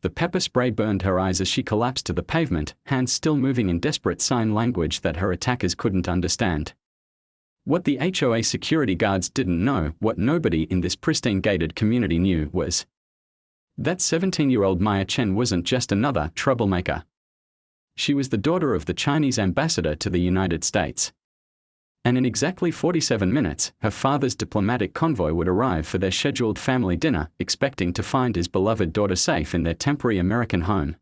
The pepper spray burned her eyes as she collapsed to the pavement, hands still moving in desperate sign language that her attackers couldn't understand. What the HOA security guards didn't know, what nobody in this pristine gated community knew, was that 17-year-old Maya Chen wasn't just another troublemaker. She was the daughter of the Chinese ambassador to the United States. And in exactly 47 minutes, her father's diplomatic convoy would arrive for their scheduled family dinner, expecting to find his beloved daughter safe in their temporary American home.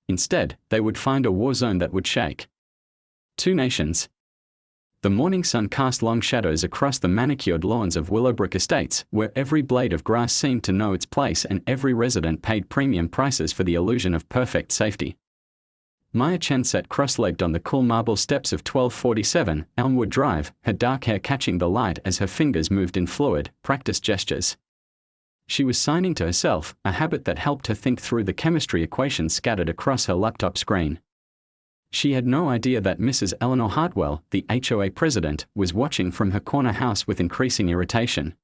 Instead, they would find a war zone that would shake two nations. The morning sun cast long shadows across the manicured lawns of Willowbrook Estates, where every blade of grass seemed to know its place and every resident paid premium prices for the illusion of perfect safety. Maya Chen sat cross-legged on the cool marble steps of 1247 Elmwood Drive, her dark hair catching the light as her fingers moved in fluid, practiced gestures. She was signing to herself, a habit that helped her think through the chemistry equations scattered across her laptop screen. She had no idea that Mrs. Eleanor Hartwell, the HOA president, was watching from her corner house with increasing irritation.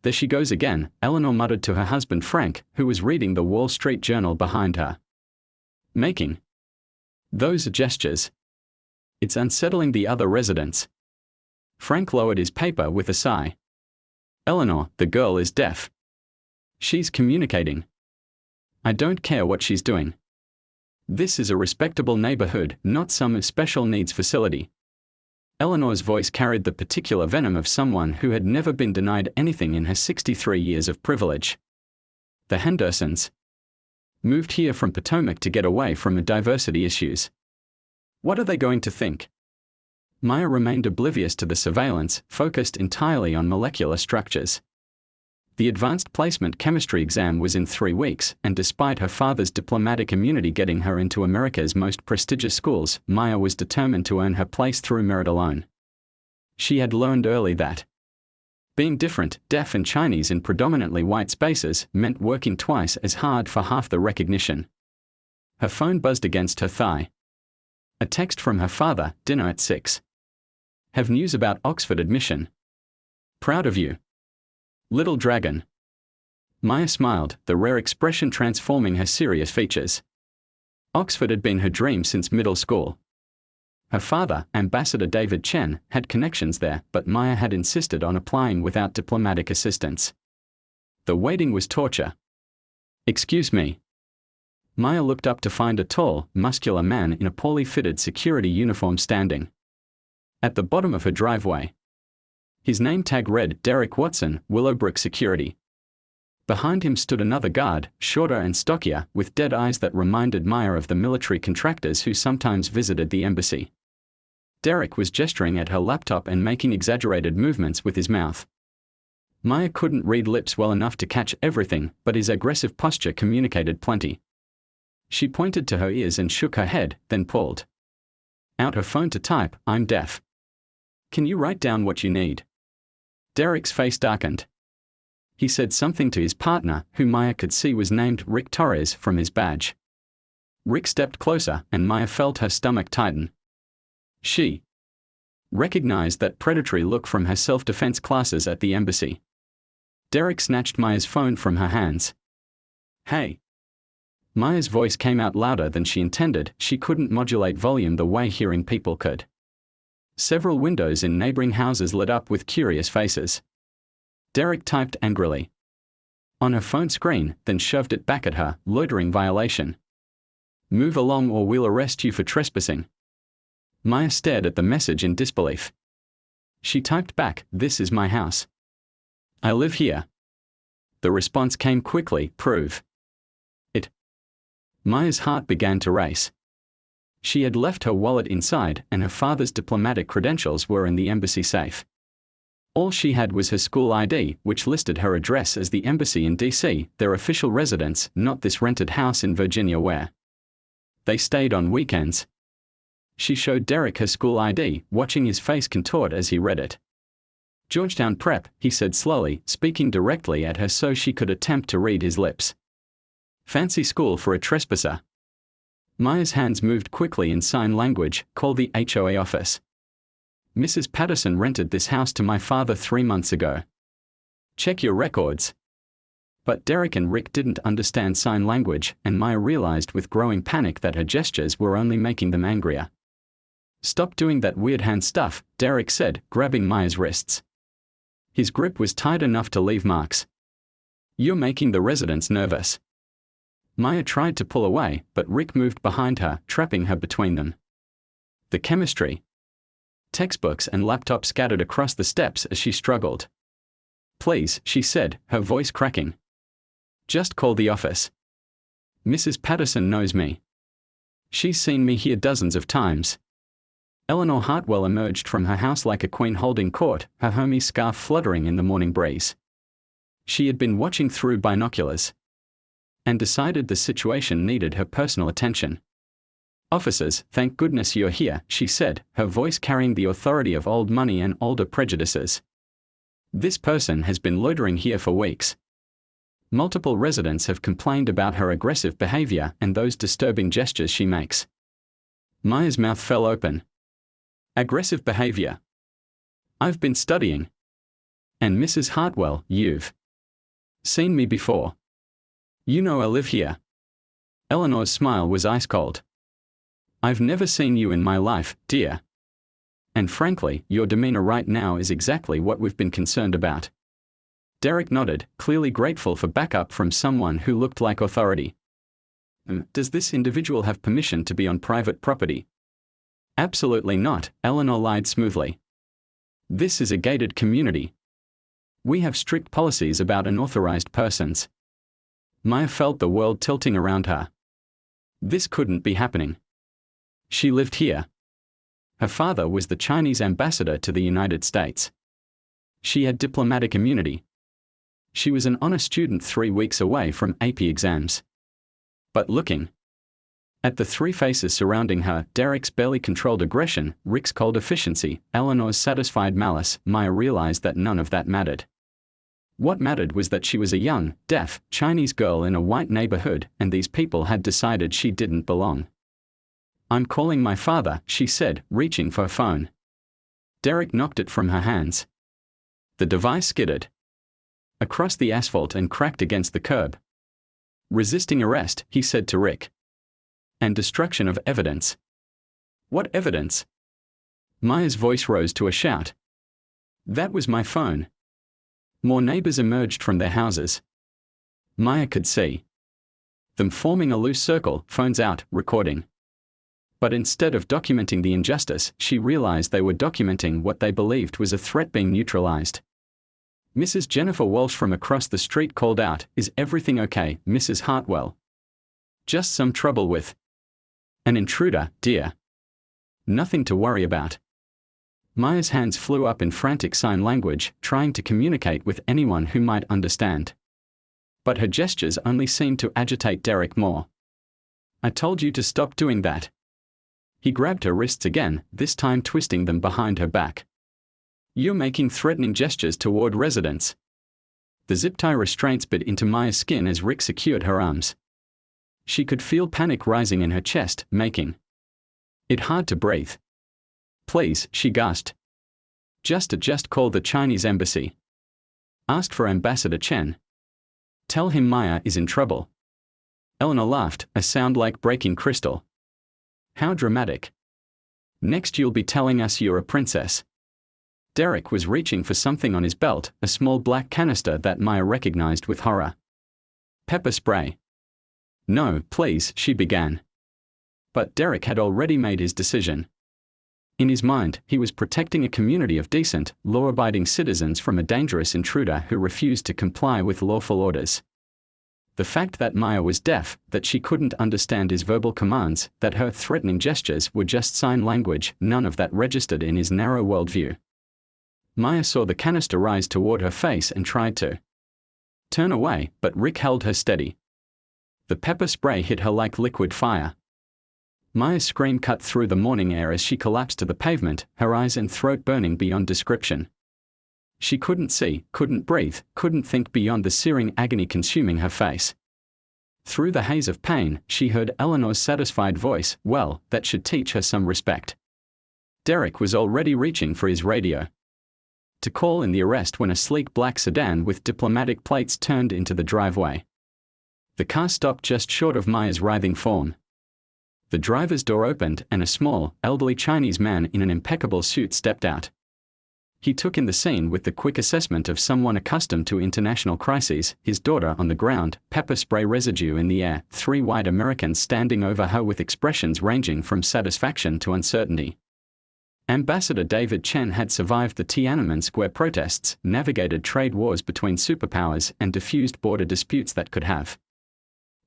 "There she goes again," Eleanor muttered to her husband Frank, who was reading the Wall Street Journal behind her. "Making those gestures. It's unsettling the other residents." Frank lowered his paper with a sigh. "Eleanor, the girl is deaf. She's communicating. I don't care what she's doing. This is a respectable neighborhood, not some special needs facility." Eleanor's voice carried the particular venom of someone who had never been denied anything in her 63 years of privilege. The Hendersons moved here from Potomac to get away from the diversity issues. What are they going to think? Maya remained oblivious to the surveillance, focused entirely on molecular structures. The advanced placement chemistry exam was in 3 weeks, and despite her father's diplomatic immunity getting her into America's most prestigious schools, Maya was determined to earn her place through merit alone. She had learned early that being different, deaf and Chinese in predominantly white spaces meant working twice as hard for half the recognition. Her phone buzzed against her thigh. A text from her father, dinner at 6. Have news about Oxford admission. Proud of you. Little dragon. Maya smiled, the rare expression transforming her serious features. Oxford had been her dream since middle school. Her father, Ambassador David Chen, had connections there, but Maya had insisted on applying without diplomatic assistance. The waiting was torture. "Excuse me." Maya looked up to find a tall, muscular man in a poorly fitted security uniform standing at the bottom of her driveway. His name tag read Derek Watson, Willowbrook Security. Behind him stood another guard, shorter and stockier, with dead eyes that reminded Maya of the military contractors who sometimes visited the embassy. Derek was gesturing at her laptop and making exaggerated movements with his mouth. Maya couldn't read lips well enough to catch everything, but his aggressive posture communicated plenty. She pointed to her ears and shook her head, then pulled out her phone to type, "I'm deaf. Can you write down what you need?" Derek's face darkened. He said something to his partner, who Maya could see was named Rick Torres from his badge. Rick stepped closer, and Maya felt her stomach tighten. She recognized that predatory look from her self-defense classes at the embassy. Derek snatched Maya's phone from her hands. "Hey." Maya's voice came out louder than she intended. She couldn't modulate volume the way hearing people could. Several windows in neighboring houses lit up with curious faces. Derek typed angrily on her phone screen, then shoved it back at her, loitering violation. "Move along or we'll arrest you for trespassing." Maya stared at the message in disbelief. She typed back, "This is my house. I live here." The response came quickly, "Prove it." Maya's heart began to race. She had left her wallet inside, and her father's diplomatic credentials were in the embassy safe. All she had was her school ID, which listed her address as the embassy in D.C., their official residence, not this rented house in Virginia where they stayed on weekends. She showed Derek her school ID, watching his face contort as he read it. "Georgetown Prep," he said slowly, speaking directly at her so she could attempt to read his lips. "Fancy school for a trespasser." Maya's hands moved quickly in sign language. "Call the HOA office. Mrs. Patterson rented this house to my father 3 months ago. Check your records." But Derek and Rick didn't understand sign language, and Maya realized with growing panic that her gestures were only making them angrier. "Stop doing that weird hand stuff," Derek said, grabbing Maya's wrists. His grip was tight enough to leave marks. "You're making the residents nervous." Maya tried to pull away, but Rick moved behind her, trapping her between them. The chemistry. Textbooks and laptops scattered across the steps as she struggled. "Please," she said, her voice cracking. "Just call the office. Mrs. Patterson knows me. She's seen me here dozens of times." Eleanor Hartwell emerged from her house like a queen holding court, her homie scarf fluttering in the morning breeze. She had been watching through binoculars and decided the situation needed her personal attention. "Officers, thank goodness you're here," she said, her voice carrying the authority of old money and older prejudices. "This person has been loitering here for weeks. Multiple residents have complained about her aggressive behavior and those disturbing gestures she makes." Maya's mouth fell open. "Aggressive behavior? I've been studying. And Mrs. Hartwell, you've seen me before. You know I live here." Eleanor's smile was ice cold. "I've never seen you in my life, dear. And frankly, your demeanor right now is exactly what we've been concerned about." Derek nodded, clearly grateful for backup from someone who looked like authority. "Does this individual have permission to be on private property?" "Absolutely not," Eleanor lied smoothly. "This is a gated community. We have strict policies about unauthorized persons." Maya felt the world tilting around her. This couldn't be happening. She lived here. Her father was the Chinese ambassador to the United States. She had diplomatic immunity. She was an honor student 3 weeks away from AP exams. But looking at the three faces surrounding her, Derek's barely controlled aggression, Rick's cold efficiency, Eleanor's satisfied malice, Maya realized that none of that mattered. What mattered was that she was a young, deaf, Chinese girl in a white neighborhood, and these people had decided she didn't belong. "I'm calling my father," she said, reaching for a phone. Derek knocked it from her hands. The device skidded across the asphalt and cracked against the curb. "Resisting arrest," he said to Rick. "And destruction of evidence." "What evidence?" Maya's voice rose to a shout. "That was my phone." More neighbors emerged from their houses. Maya could see them forming a loose circle, phones out, recording. But instead of documenting the injustice, she realized they were documenting what they believed was a threat being neutralized. Mrs. Jennifer Walsh from across the street called out, "Is everything okay, Mrs. Hartwell? Just some trouble with an intruder, dear. Nothing to worry about." Maya's hands flew up in frantic sign language, trying to communicate with anyone who might understand. But her gestures only seemed to agitate Derek more. "I told you to stop doing that." He grabbed her wrists again, this time twisting them behind her back. "You're making threatening gestures toward residents." The zip tie restraints bit into Maya's skin as Rick secured her arms. She could feel panic rising in her chest, making it hard to breathe. "Please," she gasped. Just call the Chinese embassy. Ask for Ambassador Chen. Tell him Maya is in trouble." Eleanor laughed, a sound like breaking crystal. "How dramatic. Next you'll be telling us you're a princess." Derek was reaching for something on his belt, a small black canister that Maya recognized with horror. "Pepper spray." "No, please," she began. But Derek had already made his decision. In his mind, he was protecting a community of decent, law-abiding citizens from a dangerous intruder who refused to comply with lawful orders. The fact that Maya was deaf, that she couldn't understand his verbal commands, that her threatening gestures were just sign language, none of that registered in his narrow worldview. Maya saw the canister rise toward her face and tried to turn away, but Rick held her steady. The pepper spray hit her like liquid fire. Maya's scream cut through the morning air as she collapsed to the pavement, her eyes and throat burning beyond description. She couldn't see, couldn't breathe, couldn't think beyond the searing agony consuming her face. Through the haze of pain, she heard Eleanor's satisfied voice, "Well, that should teach her some respect." Derek was already reaching for his radio. to call in the arrest when a sleek black sedan with diplomatic plates turned into the driveway. The car stopped just short of Maya's writhing form. The driver's door opened and a small, elderly Chinese man in an impeccable suit stepped out. He took in the scene with the quick assessment of someone accustomed to international crises, his daughter on the ground, pepper spray residue in the air, three white Americans standing over her with expressions ranging from satisfaction to uncertainty. Ambassador David Chen had survived the Tiananmen Square protests, navigated trade wars between superpowers, and diffused border disputes that could have.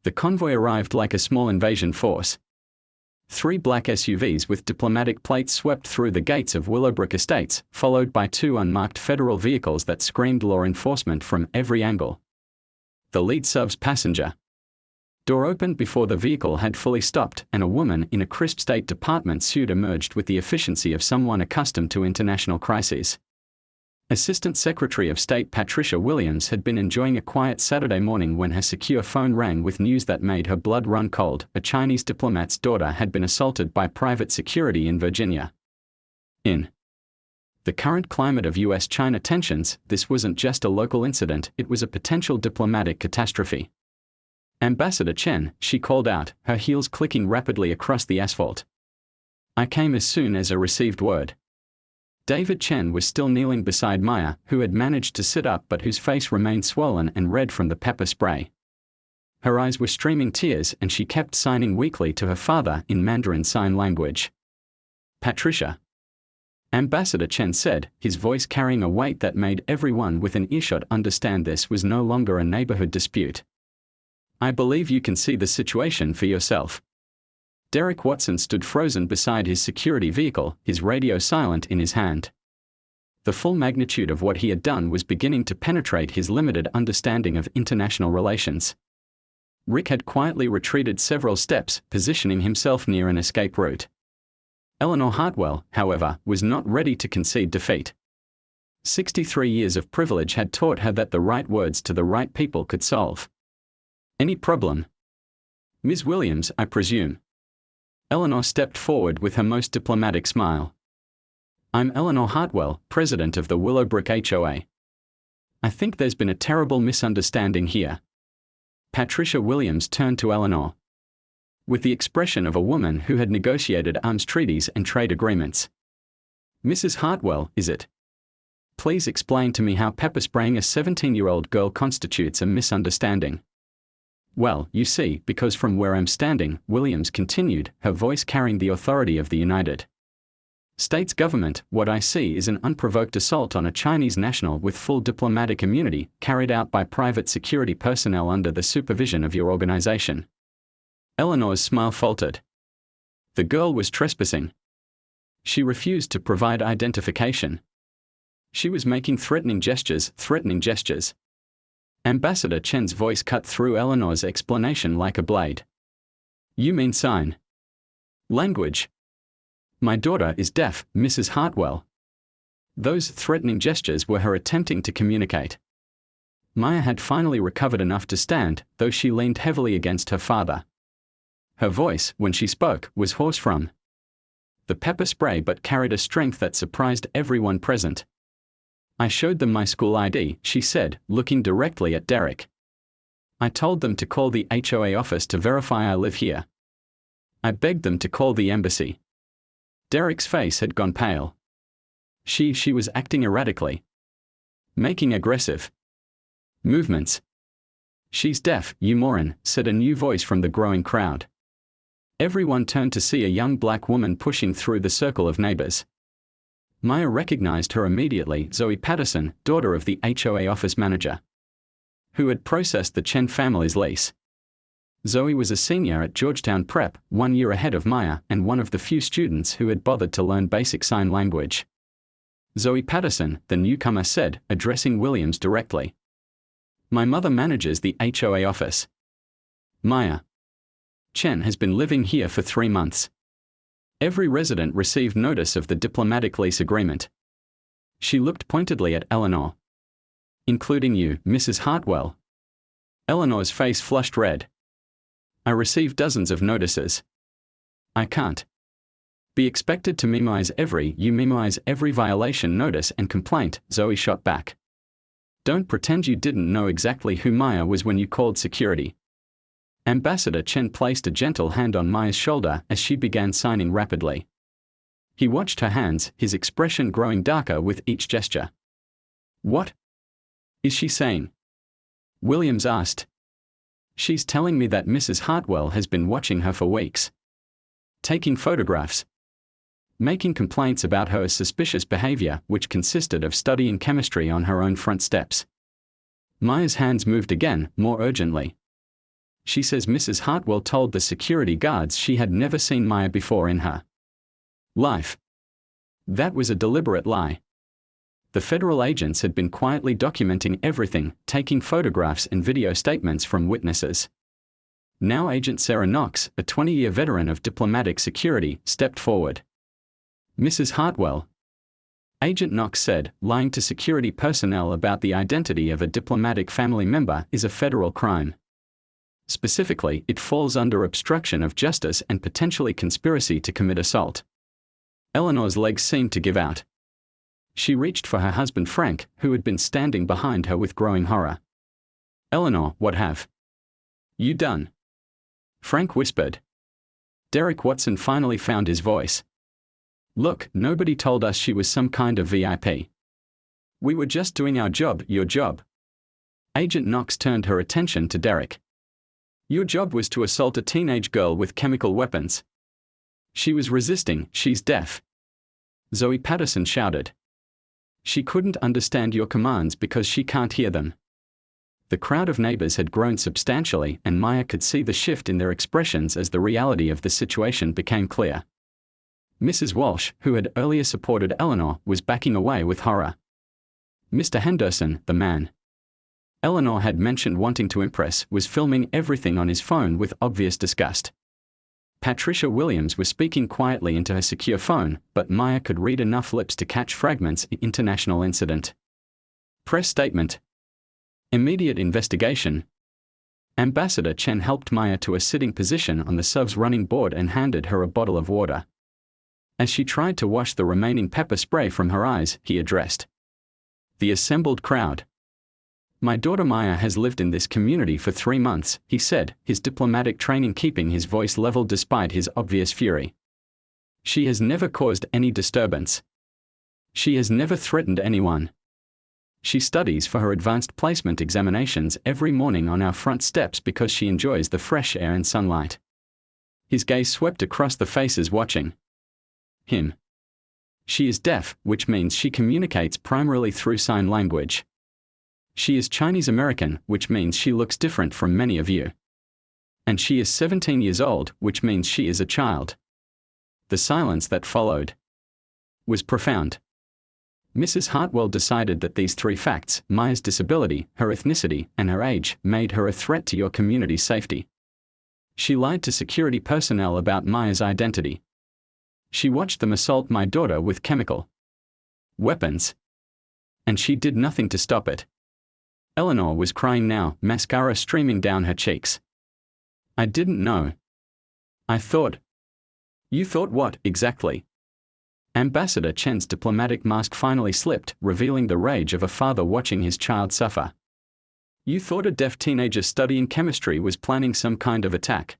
The convoy arrived like a small invasion force. 3 black SUVs with diplomatic plates swept through the gates of Willowbrook Estates, followed by 2 unmarked federal vehicles that screamed law enforcement from every angle. The lead SUV's passenger door opened before the vehicle had fully stopped, and a woman in a crisp State Department suit emerged with the efficiency of someone accustomed to international crises. Assistant Secretary of State Patricia Williams had been enjoying a quiet Saturday morning when her secure phone rang with news that made her blood run cold. A Chinese diplomat's daughter had been assaulted by private security in Virginia. In the current climate of US-China tensions, this wasn't just a local incident, it was a potential diplomatic catastrophe. Ambassador Chen, she called out, her heels clicking rapidly across the asphalt. I came as soon as I received word. David Chen was still kneeling beside Maya, who had managed to sit up but whose face remained swollen and red from the pepper spray. Her eyes were streaming tears and she kept signing weakly to her father in Mandarin Sign Language. Patricia. Ambassador Chen said, his voice carrying a weight that made everyone within earshot understand this was no longer a neighborhood dispute. I believe you can see the situation for yourself. Derek Watson stood frozen beside his security vehicle, his radio silent in his hand. The full magnitude of what he had done was beginning to penetrate his limited understanding of international relations. Rick had quietly retreated several steps, positioning himself near an escape route. Eleanor Hartwell, however, was not ready to concede defeat. 63 years of privilege had taught her that the right words to the right people could solve any problem. Ms. Williams, I presume. Eleanor stepped forward with her most diplomatic smile. I'm Eleanor Hartwell, president of the Willowbrook HOA. I think there's been a terrible misunderstanding here. Patricia Williams turned to Eleanor with the expression of a woman who had negotiated arms treaties and trade agreements. Mrs. Hartwell, is it? Please explain to me how pepper spraying a 17-year-old girl constitutes a misunderstanding. Well, you see, because from where I'm standing, Williams continued, her voice carrying the authority of the United States government, what I see is an unprovoked assault on a Chinese national with full diplomatic immunity, carried out by private security personnel under the supervision of your organization. Eleanor's smile faltered. The girl was trespassing. She refused to provide identification. She was making threatening gestures. Ambassador Chen's voice cut through Eleanor's explanation like a blade. You mean sign language? My daughter is deaf, Mrs. Hartwell. Those threatening gestures were her attempting to communicate. Maya had finally recovered enough to stand, though she leaned heavily against her father. Her voice, when she spoke, was hoarse from the pepper spray but carried a strength that surprised everyone present. I showed them my school ID, she said, looking directly at Derek. I told them to call the HOA office to verify I live here. I begged them to call the embassy. Derek's face had gone pale. She was acting erratically, making aggressive movements. She's deaf, you moron, said a new voice from the growing crowd. Everyone turned to see a young black woman pushing through the circle of neighbors. Maya recognized her immediately, Zoe Patterson, daughter of the HOA office manager, who had processed the Chen family's lease. Zoe was a senior at Georgetown Prep, 1 year ahead of Maya, and one of the few students who had bothered to learn basic sign language. Zoe Patterson, the newcomer said, addressing Williams directly. My mother manages the HOA office. Maya Chen has been living here for 3 months. Every resident received notice of the diplomatic lease agreement. She looked pointedly at Eleanor. Including you, Mrs. Hartwell. Eleanor's face flushed red. I received dozens of notices. I can't Be expected to memorize every violation notice and complaint, Zoe shot back. Don't pretend you didn't know exactly who Maya was when you called security. Ambassador Chen placed a gentle hand on Maya's shoulder as she began signing rapidly. He watched her hands, his expression growing darker with each gesture. What is she saying? Williams asked. She's telling me that Mrs. Hartwell has been watching her for weeks. Taking photographs. Making complaints about her suspicious behavior, which consisted of studying chemistry on her own front steps. Maya's hands moved again, more urgently. She says Mrs. Hartwell told the security guards she had never seen Maya before in her life. That was a deliberate lie. The federal agents had been quietly documenting everything, taking photographs and video statements from witnesses. Now Agent Sarah Knox, a 20-year veteran of diplomatic security, stepped forward. Mrs. Hartwell, Agent Knox said, lying to security personnel about the identity of a diplomatic family member is a federal crime. Specifically, it falls under obstruction of justice and potentially conspiracy to commit assault. Eleanor's legs seemed to give out. She reached for her husband Frank, who had been standing behind her with growing horror. Eleanor, what have you done? Frank whispered. Derek Watson finally found his voice. Look, nobody told us she was some kind of VIP. We were just doing our job, your job. Agent Knox turned her attention to Derek. Your job was to assault a teenage girl with chemical weapons. She was resisting, she's deaf. Zoe Patterson shouted. She couldn't understand your commands because she can't hear them. The crowd of neighbors had grown substantially, and Maya could see the shift in their expressions as the reality of the situation became clear. Mrs. Walsh, who had earlier supported Eleanor, was backing away with horror. Mr. Henderson, the man Eleanor had mentioned wanting to impress, was filming everything on his phone with obvious disgust. Patricia Williams was speaking quietly into her secure phone, but Maya could read enough lips to catch fragments. International incident. Press statement. Immediate investigation. Ambassador Chen helped Maya to a sitting position on the sub's running board and handed her a bottle of water. As she tried to wash the remaining pepper spray from her eyes, he addressed the assembled crowd. My daughter Maya has lived in this community for 3 months, he said, his diplomatic training keeping his voice level despite his obvious fury. She has never caused any disturbance. She has never threatened anyone. She studies for her advanced placement examinations every morning on our front steps because she enjoys the fresh air and sunlight. His gaze swept across the faces watching him. She is deaf, which means she communicates primarily through sign language. She is Chinese American, which means she looks different from many of you. And she is 17 years old, which means she is a child. The silence that followed was profound. Mrs. Hartwell decided that these 3 facts, Maya's disability, her ethnicity, and her age, made her a threat to your community's safety. She lied to security personnel about Maya's identity. She watched them assault my daughter with chemical weapons. And she did nothing to stop it. Eleanor was crying now, mascara streaming down her cheeks. I didn't know. I thought. You thought what, exactly? Ambassador Chen's diplomatic mask finally slipped, revealing the rage of a father watching his child suffer. You thought a deaf teenager studying chemistry was planning some kind of attack.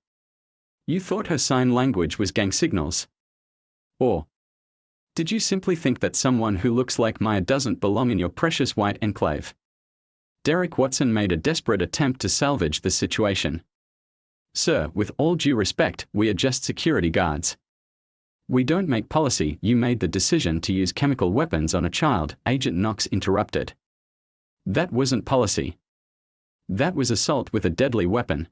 You thought her sign language was gang signals. Or did you simply think that someone who looks like Maya doesn't belong in your precious white enclave? Derek Watson made a desperate attempt to salvage the situation. Sir, with all due respect, we are just security guards. We don't make policy. You made the decision to use chemical weapons on a child, Agent Knox interrupted. That wasn't policy. That was assault with a deadly weapon.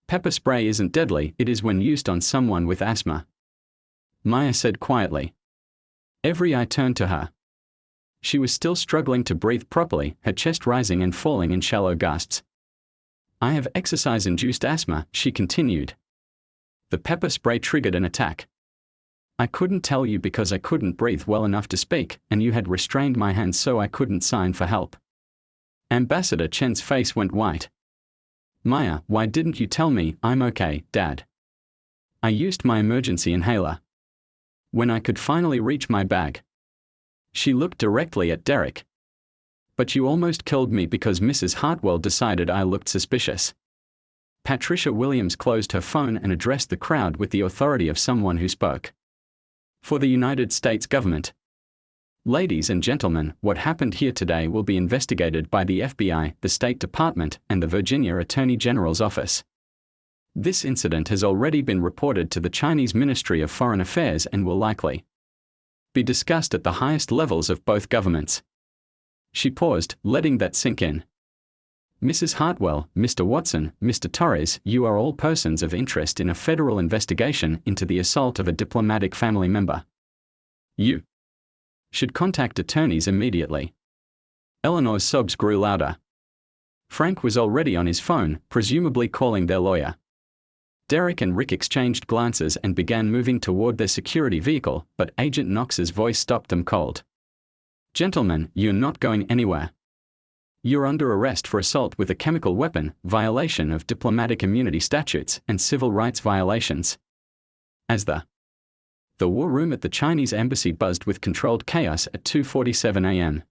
Pepper spray isn't deadly, it is when used on someone with asthma. Maya said quietly. Every eye turned to her. She was still struggling to breathe properly, her chest rising and falling in shallow gasps. I have exercise-induced asthma, she continued. The pepper spray triggered an attack. I couldn't tell you because I couldn't breathe well enough to speak, and you had restrained my hands so I couldn't sign for help. Ambassador Chen's face went white. Maya, why didn't you tell me? I'm okay, Dad. I used my emergency inhaler. When I could finally reach my bag. She looked directly at Derek. But you almost killed me because Mrs. Hartwell decided I looked suspicious. Patricia Williams closed her phone and addressed the crowd with the authority of someone who spoke for the United States government. Ladies and gentlemen, what happened here today will be investigated by the FBI, the State Department, and the Virginia Attorney General's office. This incident has already been reported to the Chinese Ministry of Foreign Affairs and will likely be discussed at the highest levels of both governments. She paused, letting that sink in. Mrs. Hartwell, Mr. Watson, Mr. Torres, you are all persons of interest in a federal investigation into the assault of a diplomatic family member. You should contact attorneys immediately. Eleanor's sobs grew louder. Frank was already on his phone, presumably calling their lawyer. Derek and Rick exchanged glances and began moving toward their security vehicle, but Agent Knox's voice stopped them cold. Gentlemen, you're not going anywhere. You're under arrest for assault with a chemical weapon, violation of diplomatic immunity statutes, and civil rights violations. As the war room at the Chinese embassy buzzed with controlled chaos at 2:47 a.m.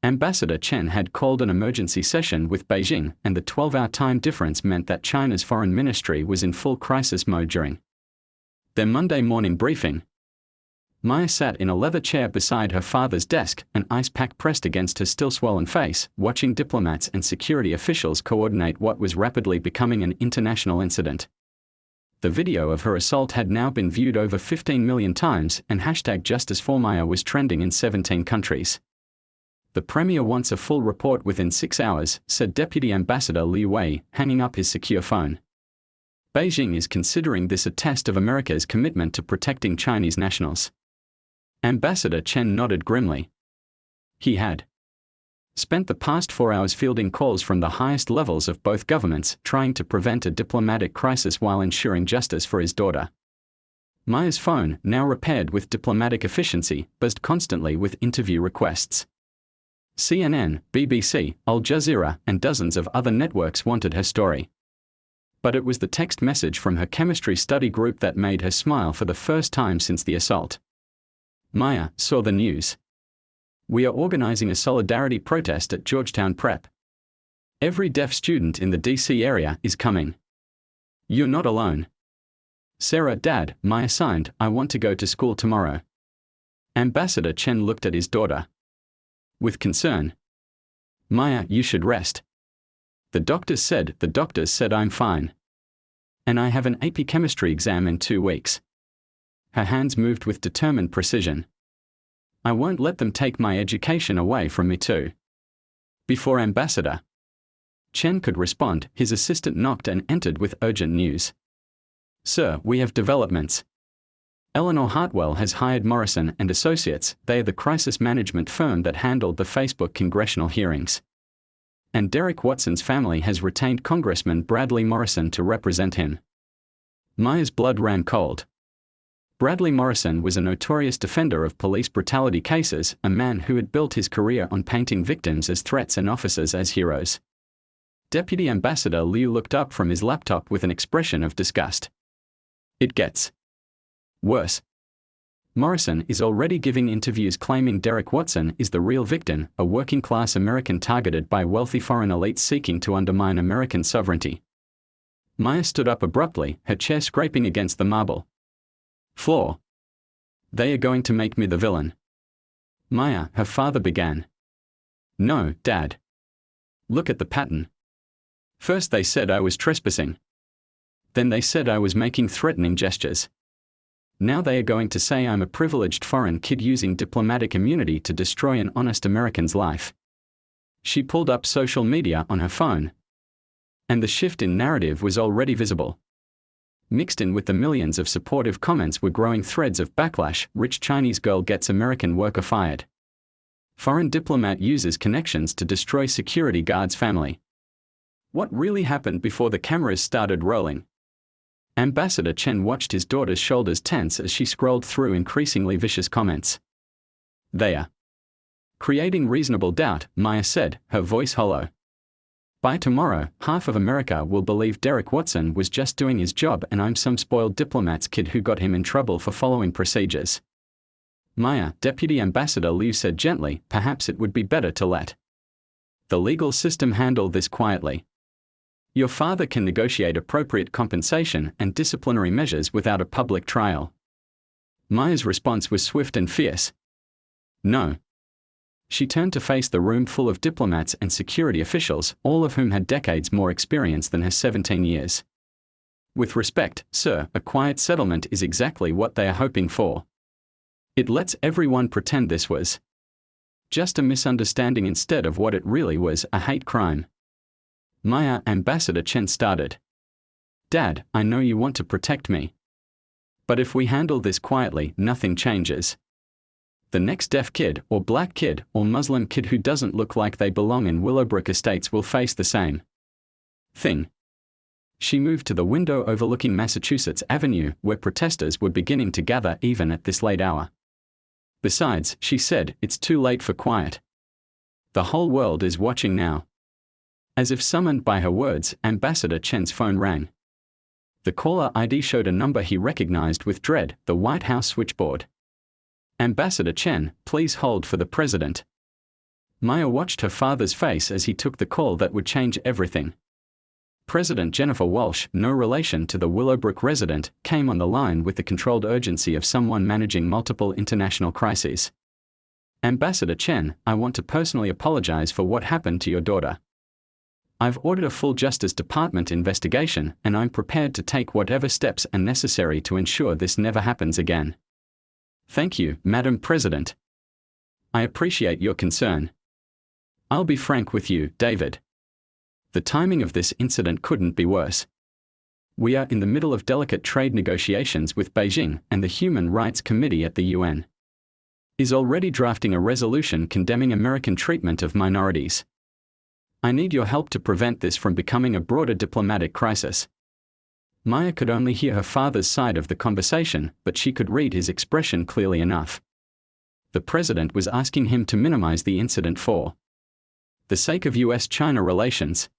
Ambassador Chen had called an emergency session with Beijing, and the 12-hour time difference meant that China's foreign ministry was in full crisis mode during their Monday morning briefing. Maya sat in a leather chair beside her father's desk, an ice pack pressed against her still swollen face, watching diplomats and security officials coordinate what was rapidly becoming an international incident. The video of her assault had now been viewed over 15 million times, and #JusticeForMaya was trending in 17 countries. The Premier wants a full report within 6 hours, said Deputy Ambassador Liu Wei, hanging up his secure phone. Beijing is considering this a test of America's commitment to protecting Chinese nationals. Ambassador Chen nodded grimly. He had spent the past 4 hours fielding calls from the highest levels of both governments, trying to prevent a diplomatic crisis while ensuring justice for his daughter. Maya's phone, now repaired with diplomatic efficiency, buzzed constantly with interview requests. CNN, BBC, Al Jazeera, and dozens of other networks wanted her story. But it was the text message from her chemistry study group that made her smile for the first time since the assault. Maya saw the news. We are organizing a solidarity protest at Georgetown Prep. Every deaf student in the DC area is coming. You're not alone. Sarah, Dad, Maya signed, I want to go to school tomorrow. Ambassador Chen looked at his daughter with concern. Maya, you should rest. The doctors said I'm fine. And I have an AP chemistry exam in 2 weeks. Her hands moved with determined precision. I won't let them take my education away from me too. Before Ambassador Chen could respond, his assistant knocked and entered with urgent news. Sir, we have developments. Eleanor Hartwell has hired Morrison and Associates. They are the crisis management firm that handled the Facebook congressional hearings. And Derek Watson's family has retained Congressman Bradley Morrison to represent him. Maya's blood ran cold. Bradley Morrison was a notorious defender of police brutality cases, a man who had built his career on painting victims as threats and officers as heroes. Deputy Ambassador Liu looked up from his laptop with an expression of disgust. It gets worse. Morrison is already giving interviews claiming Derek Watson is the real victim, a working-class American targeted by wealthy foreign elites seeking to undermine American sovereignty. Maya stood up abruptly, her chair scraping against the marble floor. They are going to make me the villain. Maya, her father began. No, Dad. Look at the pattern. First they said I was trespassing. Then they said I was making threatening gestures. Now they are going to say I'm a privileged foreign kid using diplomatic immunity to destroy an honest American's life. She pulled up social media on her phone. And the shift in narrative was already visible. Mixed in with the millions of supportive comments were growing threads of backlash. Rich Chinese girl gets American worker fired. Foreign diplomat uses connections to destroy security guard's family. What really happened before the cameras started rolling? Ambassador Chen watched his daughter's shoulders tense as she scrolled through increasingly vicious comments. They are creating reasonable doubt, Maya said, her voice hollow. By tomorrow, half of America will believe Derek Watson was just doing his job and I'm some spoiled diplomat's kid who got him in trouble for following procedures. Maya, Deputy Ambassador Liu said gently, perhaps it would be better to let the legal system handle this quietly. Your father can negotiate appropriate compensation and disciplinary measures without a public trial. Maya's response was swift and fierce. No. She turned to face the room full of diplomats and security officials, all of whom had decades more experience than her 17 years. With respect, sir, a quiet settlement is exactly what they are hoping for. It lets everyone pretend this was just a misunderstanding instead of what it really was, a hate crime. Maya, Ambassador Chen started. Dad, I know you want to protect me. But if we handle this quietly, nothing changes. The next deaf kid, or black kid, or Muslim kid who doesn't look like they belong in Willowbrook Estates will face the same thing. She moved to the window overlooking Massachusetts Avenue, where protesters were beginning to gather even at this late hour. Besides, she said, it's too late for quiet. The whole world is watching now. As if summoned by her words, Ambassador Chen's phone rang. The caller ID showed a number he recognized with dread, the White House switchboard. Ambassador Chen, please hold for the president. Maya watched her father's face as he took the call that would change everything. President Jennifer Walsh, no relation to the Willowbrook resident, came on the line with the controlled urgency of someone managing multiple international crises. Ambassador Chen, I want to personally apologize for what happened to your daughter. I've ordered a full Justice Department investigation, and I'm prepared to take whatever steps are necessary to ensure this never happens again. Thank you, Madam President. I appreciate your concern. I'll be frank with you, David. The timing of this incident couldn't be worse. We are in the middle of delicate trade negotiations with Beijing, and the Human Rights Committee at the UN is already drafting a resolution condemning American treatment of minorities. I need your help to prevent this from becoming a broader diplomatic crisis. Maya could only hear her father's side of the conversation, but she could read his expression clearly enough. The president was asking him to minimize the incident for the sake of US-China relations.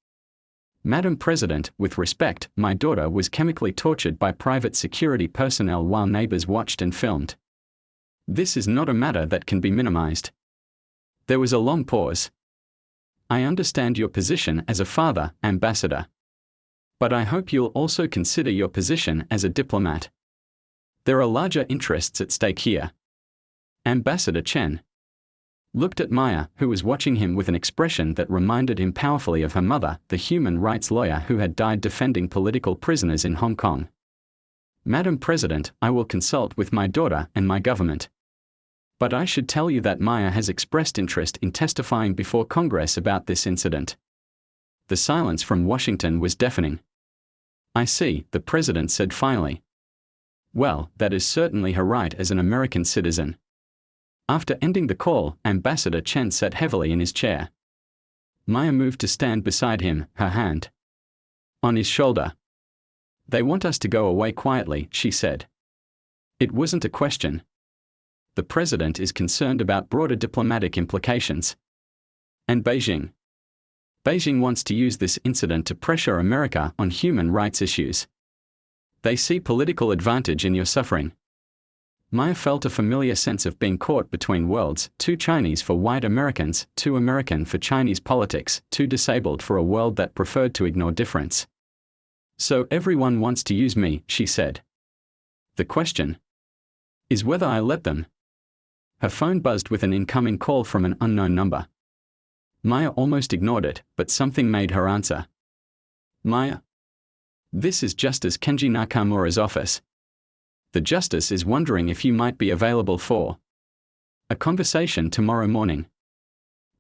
Madam President, with respect, my daughter was chemically tortured by private security personnel while neighbors watched and filmed. This is not a matter that can be minimized. There was a long pause. I understand your position as a father, Ambassador. But I hope you'll also consider your position as a diplomat. There are larger interests at stake here. Ambassador Chen looked at Maya, who was watching him with an expression that reminded him powerfully of her mother, the human rights lawyer who had died defending political prisoners in Hong Kong. Madam President, I will consult with my daughter and my government. But I should tell you that Maya has expressed interest in testifying before Congress about this incident. The silence from Washington was deafening. I see, the president said finally. Well, that is certainly her right as an American citizen. After ending the call, Ambassador Chen sat heavily in his chair. Maya moved to stand beside him, her hand on his shoulder. They want us to go away quietly, she said. It wasn't a question. The president is concerned about broader diplomatic implications. And Beijing wants to use this incident to pressure America on human rights issues. They see political advantage in your suffering. Maya felt a familiar sense of being caught between worlds, too Chinese for white Americans, too American for Chinese politics, too disabled for a world that preferred to ignore difference. So everyone wants to use me, she said. The question is whether I let them. Her phone buzzed with an incoming call from an unknown number. Maya almost ignored it, but something made her answer. Maya? This is Justice Kenji Nakamura's office. The Justice is wondering if you might be available for a conversation tomorrow morning.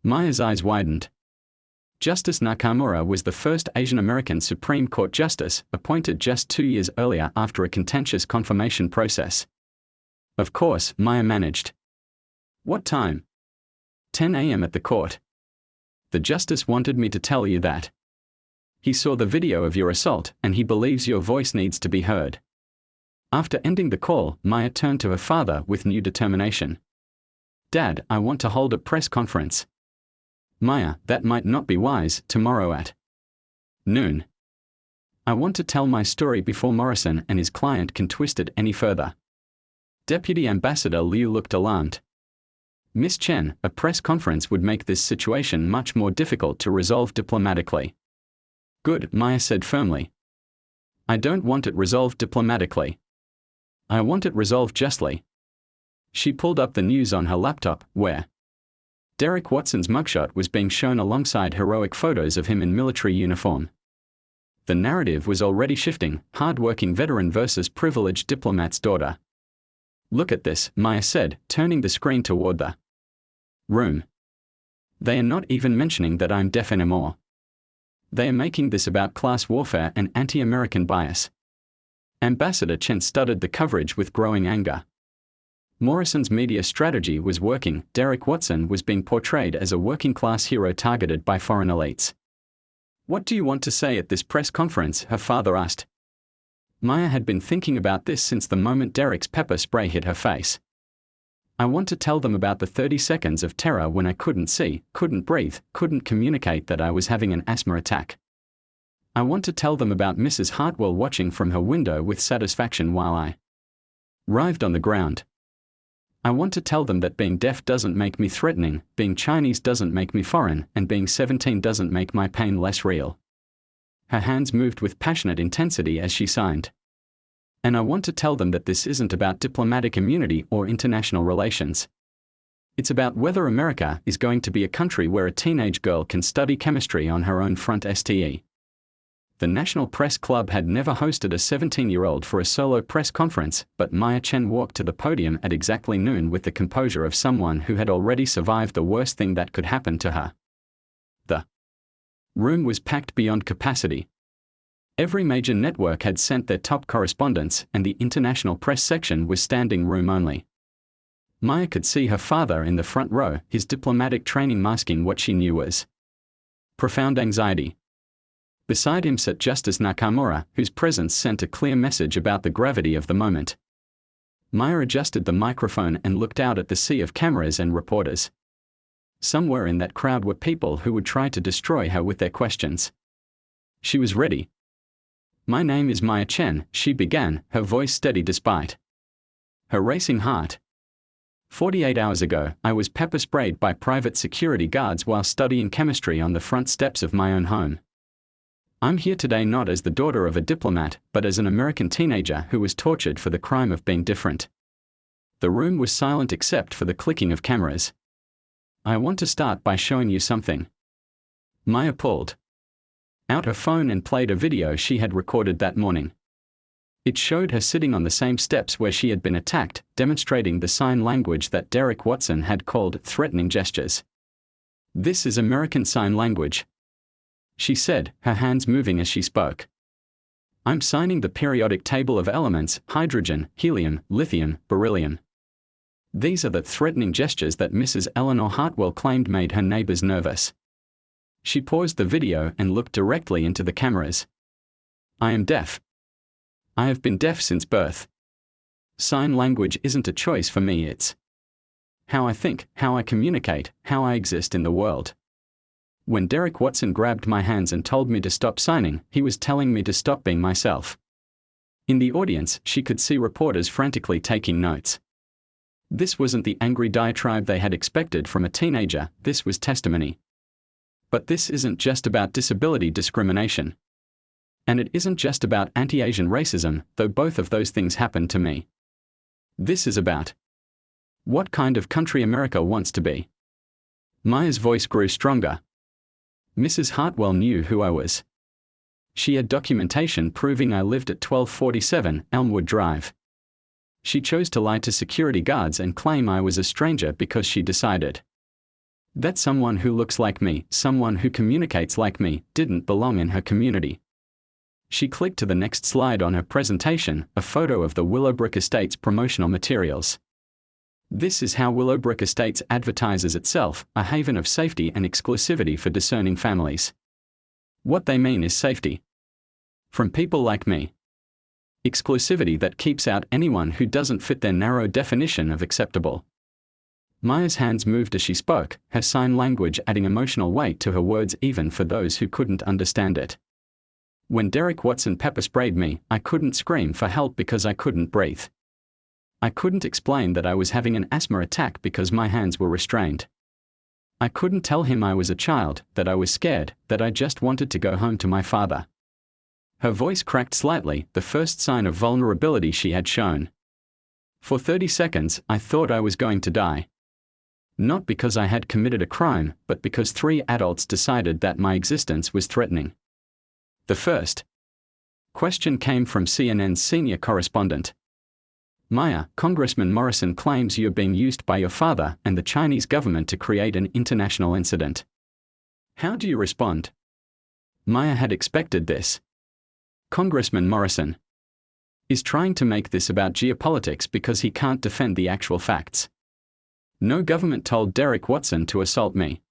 Maya's eyes widened. Justice Nakamura was the first Asian American Supreme Court Justice, appointed just 2 years earlier after a contentious confirmation process. Of course, Maya managed. What time? 10 a.m. at the court. The Justice wanted me to tell you that. He saw the video of your assault, and he believes your voice needs to be heard. After ending the call, Maya turned to her father with new determination. Dad, I want to hold a press conference. Maya, that might not be wise, tomorrow at Noon. I want to tell my story before Morrison and his client can twist it any further. Deputy Ambassador Liu looked alarmed. Miss Chen, a press conference would make this situation much more difficult to resolve diplomatically. Good, Maya said firmly. I don't want it resolved diplomatically. I want it resolved justly. She pulled up the news on her laptop, where Derek Watson's mugshot was being shown alongside heroic photos of him in military uniform. The narrative was already shifting, hard-working veteran versus privileged diplomat's daughter. Look at this, Maya said, turning the screen toward the room. They are not even mentioning that I'm deaf anymore. They are making this about class warfare and anti-American bias. Ambassador Chen studied the coverage with growing anger. Morrison's media strategy was working. Derek Watson was being portrayed as a working-class hero targeted by foreign elites. What do you want to say at this press conference? Her father asked. Maya had been thinking about this since the moment Derek's pepper spray hit her face. I want to tell them about the 30 seconds of terror when I couldn't see, couldn't breathe, couldn't communicate that I was having an asthma attack. I want to tell them about Mrs. Hartwell watching from her window with satisfaction while I writhed on the ground. I want to tell them that being deaf doesn't make me threatening, being Chinese doesn't make me foreign, and being 17 doesn't make my pain less real. Her hands moved with passionate intensity as she signed. And I want to tell them that this isn't about diplomatic immunity or international relations. It's about whether America is going to be a country where a teenage girl can study chemistry on her own front STE. The National Press Club had never hosted a 17-year-old for a solo press conference, but Maya Chen walked to the podium at exactly noon with the composure of someone who had already survived the worst thing that could happen to her. The room was packed beyond capacity. Every major network had sent their top correspondents, and the international press section was standing room only. Maya could see her father in the front row, his diplomatic training masking what she knew was profound anxiety. Beside him sat Justice Nakamura, whose presence sent a clear message about the gravity of the moment. Maya adjusted the microphone and looked out at the sea of cameras and reporters. Somewhere in that crowd were people who would try to destroy her with their questions. She was ready. My name is Maya Chen, she began, her voice steady despite her racing heart. 48 hours ago, I was pepper sprayed by private security guards while studying chemistry on the front steps of my own home. I'm here today not as the daughter of a diplomat, but as an American teenager who was tortured for the crime of being different. The room was silent except for the clicking of cameras. I want to start by showing you something. Maya pulled out her phone and played a video she had recorded that morning. It showed her sitting on the same steps where she had been attacked, demonstrating the sign language that Derek Watson had called threatening gestures. This is American Sign Language, she said, her hands moving as she spoke. I'm signing the periodic table of elements: hydrogen, helium, lithium, beryllium. These are the threatening gestures that Mrs. Eleanor Hartwell claimed made her neighbors nervous. She paused the video and looked directly into the cameras. I am deaf. I have been deaf since birth. Sign language isn't a choice for me, it's how I think, how I communicate, how I exist in the world. When Derek Watson grabbed my hands and told me to stop signing, he was telling me to stop being myself. In the audience, she could see reporters frantically taking notes. This wasn't the angry diatribe they had expected from a teenager, this was testimony. But this isn't just about disability discrimination. And it isn't just about anti-Asian racism, though both of those things happened to me. This is about what kind of country America wants to be. Maya's voice grew stronger. Mrs. Hartwell knew who I was. She had documentation proving I lived at 1247 Elmwood Drive. She chose to lie to security guards and claim I was a stranger because she decided that someone who looks like me, someone who communicates like me, didn't belong in her community. She clicked to the next slide on her presentation, a photo of the Willowbrook Estates promotional materials. This is how Willowbrook Estates advertises itself, a haven of safety and exclusivity for discerning families. What they mean is safety from people like me. Exclusivity that keeps out anyone who doesn't fit their narrow definition of acceptable. Maya's hands moved as she spoke, her sign language adding emotional weight to her words even for those who couldn't understand it. When Derek Watson pepper sprayed me, I couldn't scream for help because I couldn't breathe. I couldn't explain that I was having an asthma attack because my hands were restrained. I couldn't tell him I was a child, that I was scared, that I just wanted to go home to my father. Her voice cracked slightly, the first sign of vulnerability she had shown. For 30 seconds, I thought I was going to die. Not because I had committed a crime, but because 3 adults decided that my existence was threatening. The first question came from CNN's senior correspondent. Maya, Congressman Morrison claims you're being used by your father and the Chinese government to create an international incident. How do you respond? Maya had expected this. Congressman Morrison is trying to make this about geopolitics because he can't defend the actual facts. No government told Derek Watson to assault me.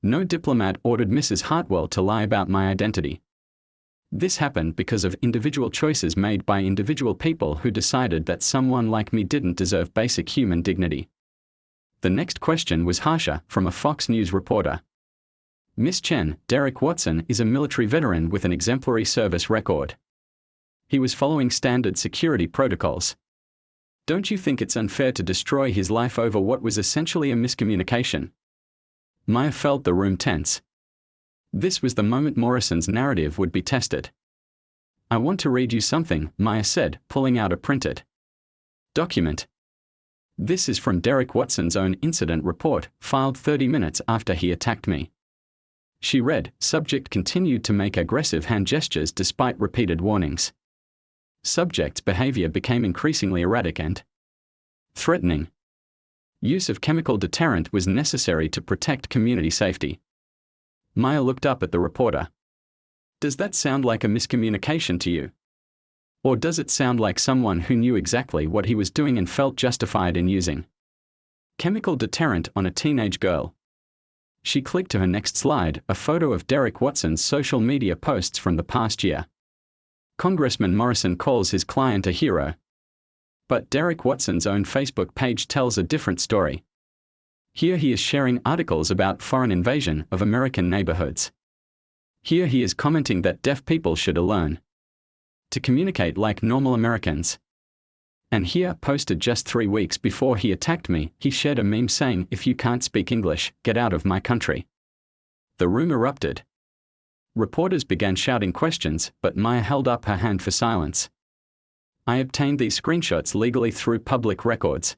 No diplomat ordered Mrs. Hartwell to lie about my identity. This happened because of individual choices made by individual people who decided that someone like me didn't deserve basic human dignity. The next question was harsher, from a Fox News reporter. Miss Chen, Derek Watson is a military veteran with an exemplary service record. He was following standard security protocols. Don't you think it's unfair to destroy his life over what was essentially a miscommunication? Maya felt the room tense. This was the moment Morrison's narrative would be tested. I want to read you something, Maya said, pulling out a printed document. This is from Derek Watson's own incident report, filed 30 minutes after he attacked me. She read, subject continued to make aggressive hand gestures despite repeated warnings. Subject's behavior became increasingly erratic and threatening. Use of chemical deterrent was necessary to protect community safety. Maya looked up at the reporter. Does that sound like a miscommunication to you? Or does it sound like someone who knew exactly what he was doing and felt justified in using chemical deterrent on a teenage girl? She clicked to her next slide, a photo of Derek Watson's social media posts from the past year. Congressman Morrison calls his client a hero. But Derek Watson's own Facebook page tells a different story. Here he is sharing articles about foreign invasion of American neighborhoods. Here he is commenting that deaf people should learn to communicate like normal Americans. And here, posted just 3 weeks before he attacked me, he shared a meme saying, if you can't speak English, get out of my country. The room erupted. Reporters began shouting questions, but Maya held up her hand for silence. I obtained these screenshots legally through public records.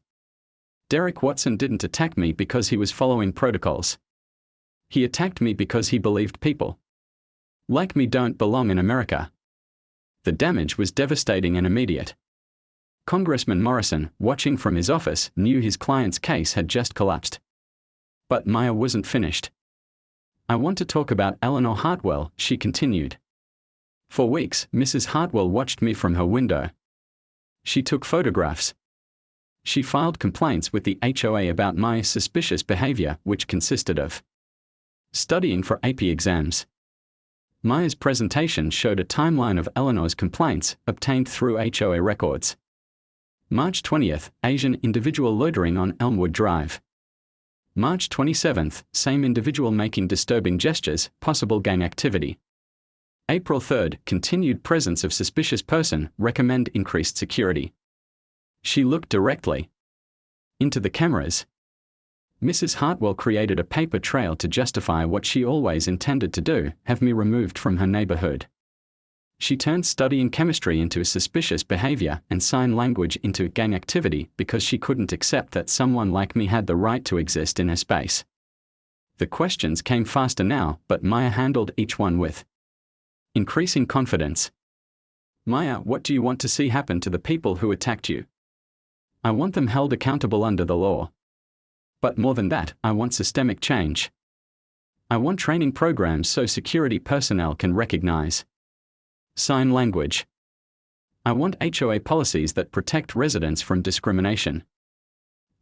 Derek Watson didn't attack me because he was following protocols. He attacked me because he believed people like me don't belong in America. The damage was devastating and immediate. Congressman Morrison, watching from his office, knew his client's case had just collapsed. But Maya wasn't finished. I want to talk about Eleanor Hartwell, she continued. For weeks, Mrs. Hartwell watched me from her window. She took photographs. She filed complaints with the HOA about my suspicious behavior, which consisted of studying for AP exams. Maya's presentation showed a timeline of Eleanor's complaints, obtained through HOA records. March 20th, Asian individual loitering on Elmwood Drive. March 27th, same individual making disturbing gestures, possible gang activity. April 3rd, continued presence of suspicious person, recommend increased security. She looked directly into the cameras. Mrs. Hartwell created a paper trail to justify what she always intended to do, have me removed from her neighborhood. She turned studying chemistry into suspicious behavior and sign language into gang activity because she couldn't accept that someone like me had the right to exist in her space. The questions came faster now, but Maya handled each one with increasing confidence. Maya, what do you want to see happen to the people who attacked you? I want them held accountable under the law. But more than that, I want systemic change. I want training programs so security personnel can recognize sign language. I want HOA policies that protect residents from discrimination.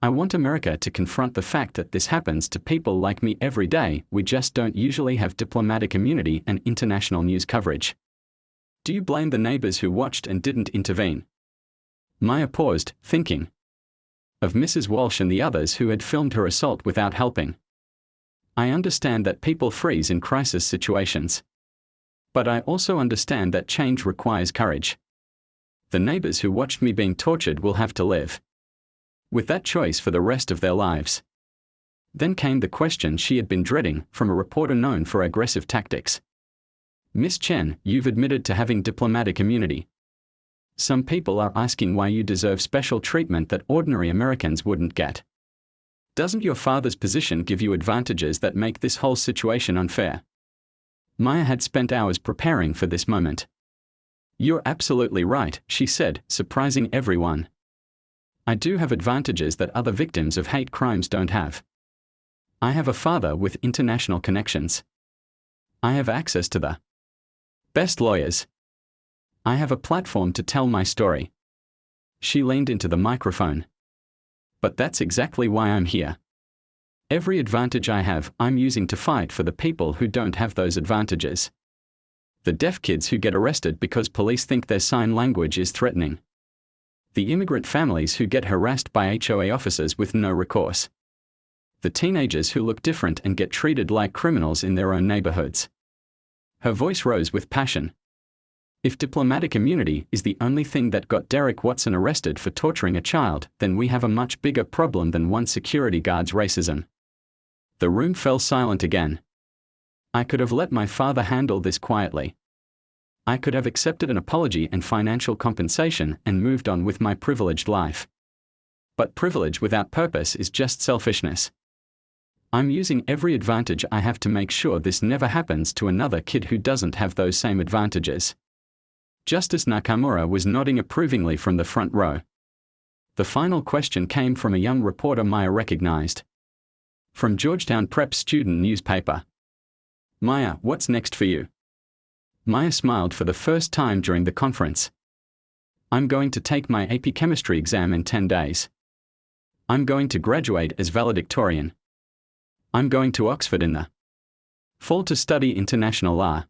I want America to confront the fact that this happens to people like me every day, we just don't usually have diplomatic immunity and international news coverage. Do you blame the neighbors who watched and didn't intervene? Maya paused, thinking of Mrs. Walsh and the others who had filmed her assault without helping. I understand that people freeze in crisis situations. But I also understand that change requires courage. The neighbors who watched me being tortured will have to live with that choice for the rest of their lives. Then came the question she had been dreading from a reporter known for aggressive tactics. Miss Chen, you've admitted to having diplomatic immunity. Some people are asking why you deserve special treatment that ordinary Americans wouldn't get. Doesn't your father's position give you advantages that make this whole situation unfair? Maya had spent hours preparing for this moment. You're absolutely right, she said, surprising everyone. I do have advantages that other victims of hate crimes don't have. I have a father with international connections. I have access to the best lawyers. I have a platform to tell my story. She leaned into the microphone. But that's exactly why I'm here. Every advantage I have, I'm using to fight for the people who don't have those advantages. The deaf kids who get arrested because police think their sign language is threatening. The immigrant families who get harassed by HOA officers with no recourse. The teenagers who look different and get treated like criminals in their own neighborhoods. Her voice rose with passion. If diplomatic immunity is the only thing that got Derek Watson arrested for torturing a child, then we have a much bigger problem than one security guard's racism. The room fell silent again. I could have let my father handle this quietly. I could have accepted an apology and financial compensation and moved on with my privileged life. But privilege without purpose is just selfishness. I'm using every advantage I have to make sure this never happens to another kid who doesn't have those same advantages. Justice Nakamura was nodding approvingly from the front row. The final question came from a young reporter Maya recognized. From Georgetown Prep student newspaper. Maya, what's next for you? Maya smiled for the first time during the conference. I'm going to take my AP chemistry exam in 10 days. I'm going to graduate as valedictorian. I'm going to Oxford in the fall to study international law.